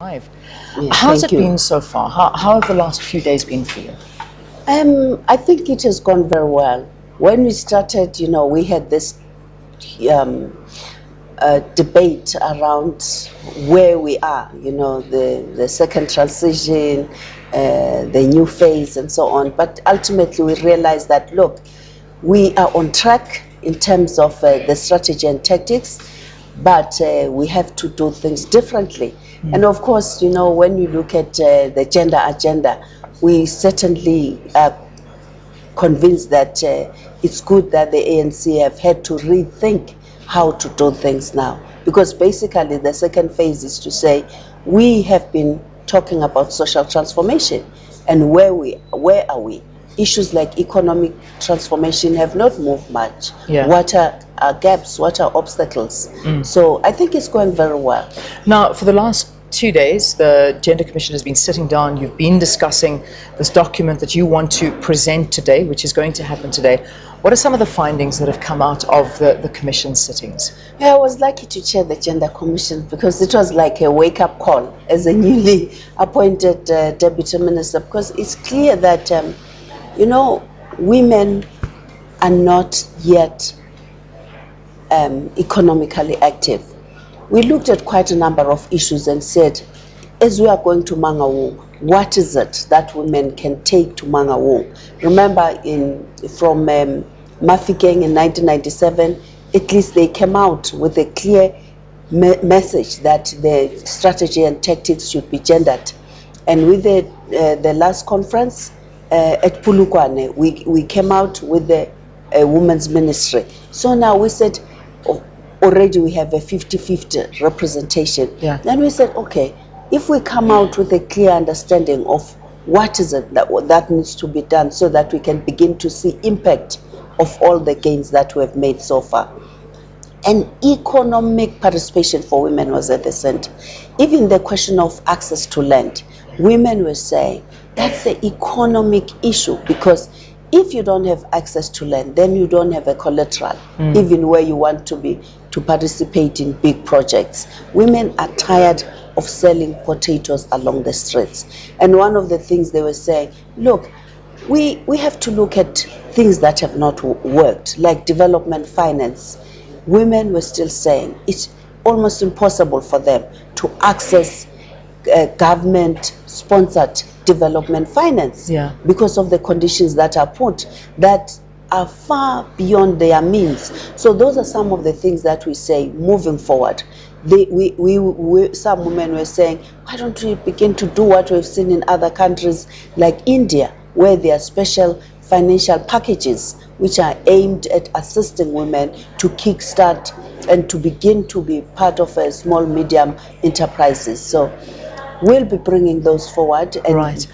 Live. Yeah, How's it thank you. been so far? How have the last few days been for you? I think it has gone very well. When we started, we had this um, debate around where we are, the second transition, the new phase, and so on. But ultimately, we realized that, look, we are on track in terms of the strategy and tactics, but we have to do things differently. And of course, when you look at the gender agenda, we certainly are convinced that it's good that the ANC have had to rethink how to do things now. Because basically the second phase is to say, we have been talking about social transformation, and where are we? Issues like economic transformation have not moved much. Yeah. What are our gaps? What are obstacles? So I think it's going very well. Now, for the last 2 days, the Gender Commission has been sitting down. You've been discussing this document that you want to present today, which is going to happen today. What are some of the findings that have come out of the Commission sittings? Yeah, I was lucky to chair the Gender Commission because it was like a wake-up call as a newly appointed Deputy Minister, because it's clear that, women are not yet economically active. We looked at quite a number of issues and said, as we are going to Mangaung, what is it that women can take to Mangaung? Remember, from Mafikeng in 1997, at least they came out with a clear message that the strategy and tactics should be gendered. And with the last conference at Pulukwane, we came out with the women's ministry. So now we said, already we have a 50-50 representation. Yeah. Then we said, okay, if we come out with a clear understanding of what is it that needs to be done so that we can begin to see impact of all the gains that we have made so far. And economic participation for women was at the center. Even the question of access to land, women were saying that's the economic issue, because if you don't have access to land, then you don't have a collateral, even where you want to participate in big projects. Women are tired of selling potatoes along the streets. And one of the things they were saying, look, we have to look at things that have not worked, like development finance. Women were still saying it's almost impossible for them to access government-sponsored development finance, because of the conditions that are put that are far beyond their means. So those are some of the things that we say moving forward. Some women were saying, why don't we begin to do what we've seen in other countries like India, where there are special financial packages which are aimed at assisting women to kickstart and to begin to be part of a small medium enterprises. So we'll be bringing those forward and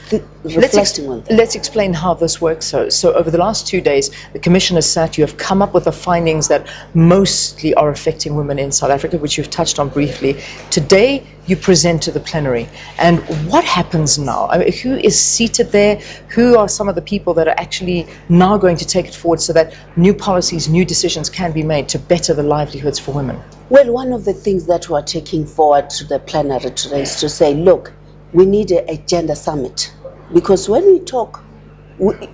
reflecting on them. Let's explain how this works. So over the last 2 days, the Commission has sat, you have come up with the findings that mostly are affecting women in South Africa, which you've touched on briefly. Today, you present to the plenary. And what happens now? I mean, who is seated there? Who are some of the people that are actually now going to take it forward so that new policies, new decisions can be made to better the livelihoods for women? Well, one of the things that we are taking forward to the plenary today is to say, look, we need a gender summit. Because when we talk, we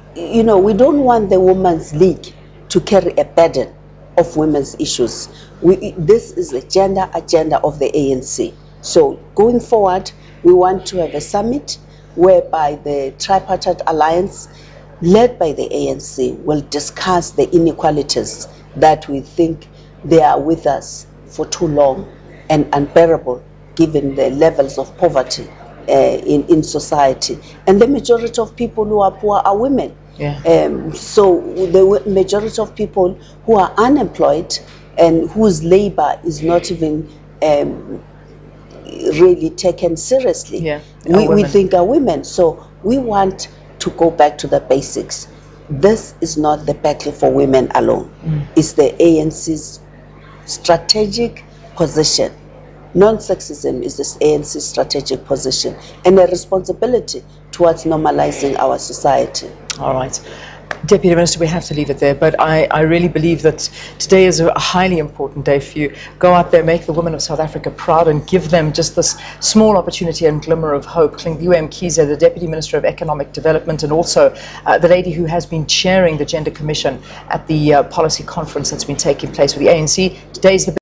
don't want the Women's League to carry a burden of women's issues. This is the gender agenda of the ANC. So going forward, we want to have a summit whereby the Tripartite Alliance, led by the ANC, will discuss the inequalities that we think they are with us for too long and unbearable, given the levels of poverty in society. And the majority of people who are poor are women. So the majority of people who are unemployed and whose labor is not even really taken seriously, we think are women. So we want to go back to the basics. This is not the battle for women alone. It's the ANC's strategic position. Non-sexism is this ANC strategic position and a responsibility towards normalizing our society. All right. Deputy Minister, we have to leave it there, but I really believe that today is a highly important day for you. Go out there, make the women of South Africa proud, and give them just this small opportunity and glimmer of hope. Lindiwe Mkhize, the Deputy Minister of Economic Development, and also the lady who has been chairing the Gender Commission at the policy conference that's been taking place with the ANC. Today's the